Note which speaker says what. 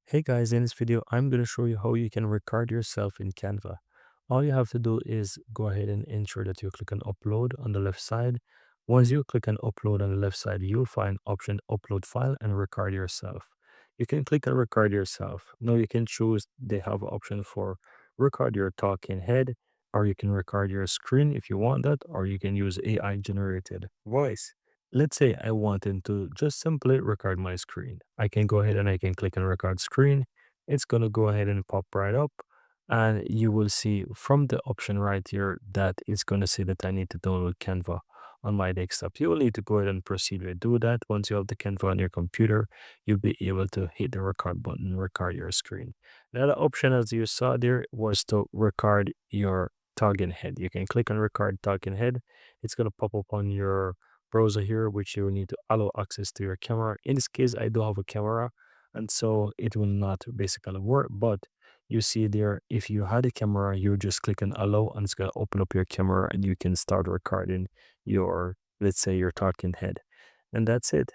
Speaker 1: Hey guys, in this video, I'm going to show you how you can record yourself in Canva. All you have to do is go ahead and ensure that you click on upload on the left side. Once you click on upload on the left side, you'll find option upload file and record yourself. You can click on record yourself. Now you can choose, they have option for record your talking head, or you can record your screen if you want that, or you can use AI generated voice. Let's say I wanted to just simply record my screen. I can go ahead and I can click on record screen. It's going to go ahead and pop right up. And you will see from the option right here that it's going to say that I need to download Canva on my desktop. You will need to go ahead and proceed with do that. Once you have the Canva on your computer, you'll be able to hit the record button and record your screen. The other option, as you saw there, was to record your talking head. You can click on record talking head. It's going to pop up on your browser here, which you will need to allow access to your camera. In this case, I do have a camera, and so it will not basically work. But you see there, if you had a camera, you just click on allow, and it's gonna open up your camera, and you can start recording your, let's say, your talking head, and that's it.